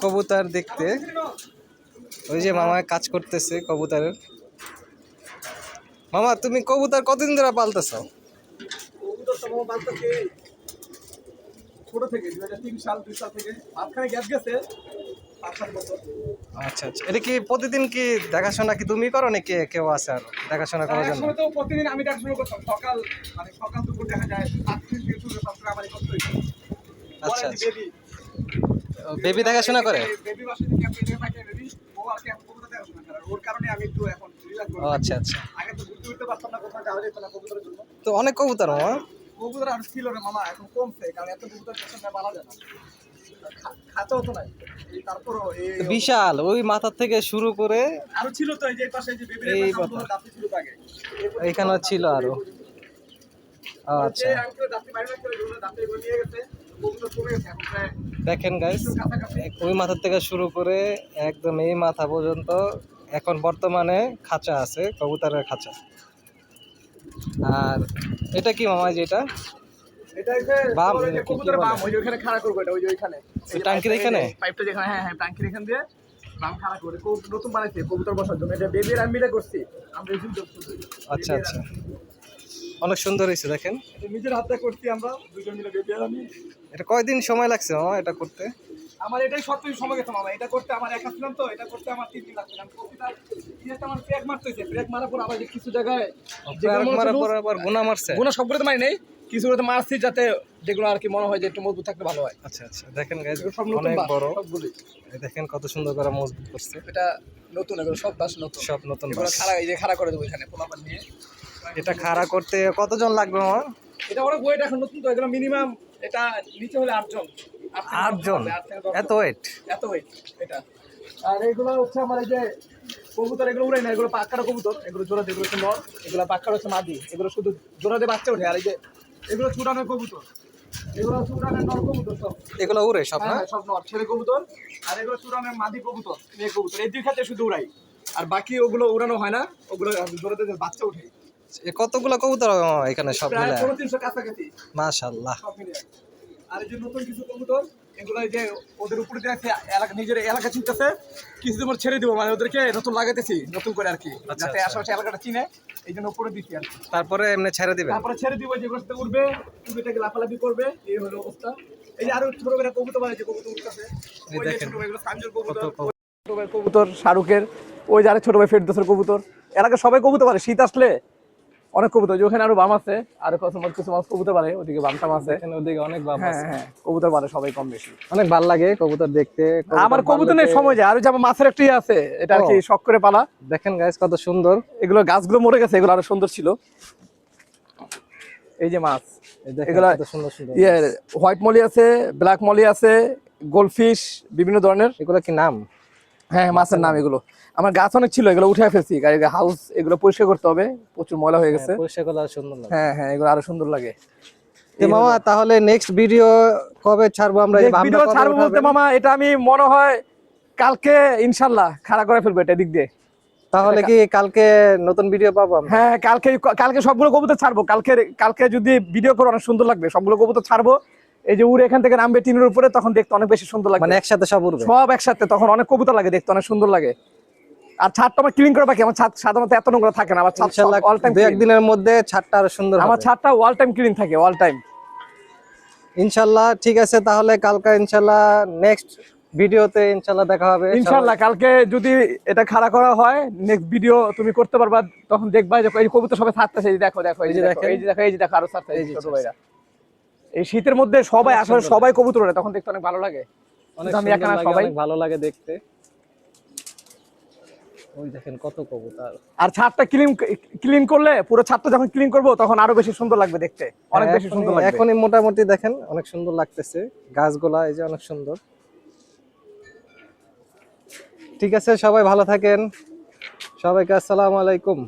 কবুতর দেখতে। ওই যে মামা কাজ করতেছে কবুতরের। মামা তুমি কবুতর কতদিন ধরে পালতেছো? কবুতর তো মামা পালতেছি ছোট থেকে 2003 সাল 2 সাল থেকে মাঝখানে গ্যাপ গেছে 5-7 বছর। আচ্ছা আচ্ছা, এটা কি প্রতিদিন কি দেখাশোনা কি তুমি করো নাকি কেউ আছে আর দেখাশোনা করার জন্য? একসময় তো প্রতিদিন আমি দেখাশোনা করতাম, সকাল দুপুর দেখা যায় 7 থেকে শুরু সবসময় আমারই করতে হইতো। আচ্ছা আচ্ছা, বেবি দেখাশোনা করে? বেবি বাসায় ক্যাম্পে থাকে, বেবি ও আর ক্যাম্প কবুতর দেখাশোনা করে। ওর কারণে আমি একটু এখন রিল্যাক্স ও আচ্ছা আচ্ছা, আগে তো ঘুরতে পারতাম না, কোথাও যাওয়া যেত না কবুতরের জন্য। তো অনেক কবুতর মামা। কবুতর আর ছিল রে মামা, এখন কমছে কারণ এত কবুতর পেছনে পালা যায় না, খাতেও তো নাই। তারপরও বিশাল ওই মাথার থেকে শুরু করে আরো ছিল তো, এই যে পাশে যে বেবি এই ছিল তো আগে, এইখানে ছিল আরো। আচ্ছা দেখেন গাইস, ওই মাথা থেকে শুরু করে একদম এই মাথা পর্যন্ত এখন বর্তমানে খাঁচা আছে, কবুতরের খাঁচা। আর এটা কি মামা, যেটা বাম ওইখানে খাড়া করবো, এটা ওই যে ওইখানে টাঙ্কির এখানে পাইপটা যেখানে, হ্যাঁ হ্যাঁ টাঙ্কির এখান দিয়ে বাম খাড়া করে নতুন বানাইছে কবুতর বসার জন্য। এটা বেবির আমি মিলে করছি আমরা। আচ্ছা আচ্ছা, অনেক সুন্দর হয়েছে দেখেন, নিজের হাতে করছি আমরা দুজন মিলে, বেবি আর আমি। এটা কয়দিন সময় লাগছে মামা এটা করতে? আমার এটাই সবচেয়ে সময় গেছে মামা, এটা করতে আমার একা ছিলাম তো, এটা করতে আমার 3 দিন লাগছে। কারণ কবিতার ইয়েটা আমার ব্রেক মারতেছে, ব্রেক মারার পর আবার কিছু জায়গায় মারার পর আবার গুনা মারছে। গুনা সবগুলো তো মারি নেই, কিছুগুলো তো মারছি যাতে যেগুলো আর কি মনে হয় যে একটু মজবুত থাকলে ভালো হয়। আচ্ছা আচ্ছা, দেখেন গাইস সব নতুন অনেক বড়, সবগুলো দেখেন কত সুন্দর করে মজবুত করছে। এটা নতুন, এগুলো সব বাস নতুন, সব নতুন এগুলো বাস। খাড়া, এই যে খাড়া করে দেবো এখানে পোলাপান নিয়ে। এটা খাড়া করতে কতজন লাগবে মামা? এটা অনেক ওয়েট এখন নতুন তো, এগুলো মিনিমাম এটা নিচে হলে 8 জন। 8 জন? এত ওয়েট? এত ওয়েট এটা। আর এগুলো হচ্ছে আমার এই যে কবুতর, এগুলো উড়াই না, এগুলো পাক্কার কবুতর, এগুলো জোড়া দিয়ে, এগুলো হচ্ছে নর, এগুলো পাক্কার হচ্ছে মাদি, এগুলো শুধু জোড়া দিয়ে বাচ্চা ওঠে। আর এই যে এগুলো চূড়ানোর কবুতর, এগুলো চূড়ানোর নর কবুতর সব, এগুলো উড়ে সব না? হ্যাঁ সব নর ছেলে কবুতর। আর এগুলো চূড়ানোর মাদি কবুতর, মেয়ে কবুতর, এই 2 খাতে শুধু উড়াই, আর বাকি ওগুলো উড়ানো হয় না, ওগুলো জোড়া দিয়ে বাচ্চা ওঠে। কতগুলো কবুতর হবে মামা এখানে সব মিলে? 350 কাছাকাছি মাশাআল্লাহ। সব মিলে। আর এই যে নতুন কিছু কবুতর, এগুলো এই যে ওদের উপরে দিয়ে এলাকা, নিজের এলাকা চিনতেছে, কিছুদিন পর ছেড়ে দিব, মানে ওদেরকে নতুন লাগাইতেছি নতুন করে আর কি, যাতে আশেপাশে এলাকাটা চিনে, এই জন্য উপরে দিচ্ছি আর কি। তারপরে এমনি ছেড়ে দিবেন? তারপরে ছেড়ে দিব, যে গোস্তে উঠবে, উঠবে লাফালাফি করবে, এই হলো অবস্থা। এই যে আরো ছোট করে কবুতর বানাইছে, কবুতর উঠতেছে, এই দেখেন ছোট ভাই কবুতর শাহরুখের, ওই যে আরেক ছোট ভাই ফেরদৌসের কবুতর। এলাকা সবাই কবুতর পারে, শীত আসলে অনেক কবুতর, যে ওখানে আরো বাম আছে, আর কিছু মাছ কবুতর পারে, ওদিকে বামটাম আছে, ওদিকে অনেক বাম আছে। হ্যাঁ কবুতর পারে সবাই কম বেশি। অনেক ভালো লাগে কবুতর দেখতে। আমার কবুতর নেই সময় যায়, আর ওই যে আমার মাছের একটা আছে, এটা আর কি শখ করে পালা। দেখেন গাইস কত সুন্দর, এগুলো গাছগুলো মরে গেছে, এগুলো আরো সুন্দর ছিল। এই যে মাছ, এগুলো সুন্দর সুন্দর হোয়াইট মলি আছে, ব্ল্যাক মলি আছে, গোল্ডফিশ, বিভিন্ন ধরনের। এগুলো কি নাম? হ্যাঁ মাছের নাম এগুলো। আমার গাছ অনেক ছিল, এগুলো উঠে ফেলছি, হাউস এগুলো পরিষ্কার করতে হবে, প্রচুর ময়লা হয়ে গেছে। পরিষ্কার করলে আরো সুন্দর লাগে। হ্যাঁ এগুলো আরো সুন্দর লাগে। মামা তাহলে নেক্সট ভিডিও কবে ছাড়বো আমরা? ভিডিও ছাড়বো বলতে মামা, এটা আমি মনে হয় কালকে ইনশাআল্লাহ খাড়া করে ফেলবো এটা দিক দিয়ে। তাহলে কি কালকে নতুন ভিডিও পাবো আমরা? হ্যাঁ কালকে সবগুলো কবুতর ছাড়বো। কালকে যদি ভিডিও করে অনেক সুন্দর লাগবে, সবগুলো কবুতর ছাড়বো। এই যে উড়ে এখান থেকে নামবে টিনের উপরে, তখন দেখতে অনেক বেশি সুন্দর লাগবে। মানে একসাথে সব উড়বে? সব একসাথে, তখন অনেক কবুতর লাগে, দেখতে অনেক সুন্দর লাগে। আর ছাদটা আমার ক্লিন করে বাকি, আমার ছাদ সাধারণত এত নোংরা থাকে না, আমার ছাদ অল টাইম, 2-1 দিনের মধ্যে ছাদটা আরো সুন্দর হবে। আমার ছাদটা অল টাইম ক্লিন থাকে, অল টাইম ইনশাআল্লাহ। ঠিক আছে, তাহলে কালকে ইনশাআল্লাহ নেক্সট ভিডিওতে ইনশাআল্লাহ দেখা হবে। ইনশাআল্লাহ কালকে যদি এটা খাড়া করা হয়, নেক্সট ভিডিও তুমি করতে পারবা, তখন দেখবা যে এই কবুতর সবাই ছাড়তেছে, এই যে দেখো এই যে দেখো এই যে দেখো এই যে দেখো আরো ছাড়তেছে, এই ছোট ভাইরা। এই শীতের মধ্যে সবাই আসলে সবাই কবুতর ওড়ে, তখন দেখতে অনেক ভালো লাগে। আমি একা না, সবাই ভালো লাগে দেখতে। ওই দেখেন কত কবুতর। আর ছাদটা ক্লিন করলে, পুরো ছাদটা যখন ক্লিন করবো, তখন আরো বেশি সুন্দর লাগবে দেখতে, অনেক বেশি সুন্দর লাগবে। এখনই মোটামুটি দেখেন অনেক সুন্দর লাগতেছে গাছগুলা, এই যে অনেক সুন্দর। ঠিক আছে, সবাই ভালো থাকেন, সবাইকে আসসালামু আলাইকুম।